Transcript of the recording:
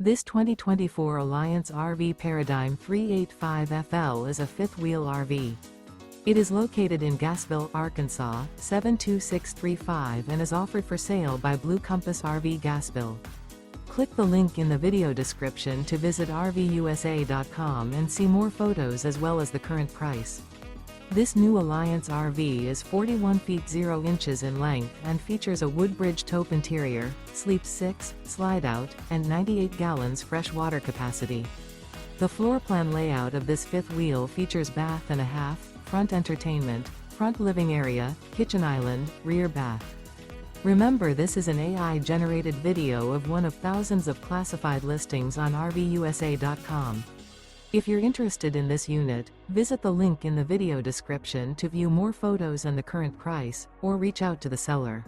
This 2024 Alliance RV Paradigm 385FL is a fifth-wheel RV. It is located in Gassville, Arkansas, 72635 and is offered for sale by Blue Compass RV Gassville. Click the link in the video description to visit RVUSA.com and see more photos as well as the current price. This new Alliance RV is 41 feet 0 inches in length and features a WOODBRIDGE TAUPE interior, sleeps 6, slide-out, and 98 gallons fresh water capacity. The floor plan layout of this fifth wheel features bath and a half, front entertainment, front living area, kitchen island, rear bath. Remember, this is an AI-generated video of one of thousands of classified listings on RVUSA.com. If you're interested in this unit, visit the link in the video description to view more photos and the current price, or reach out to the seller.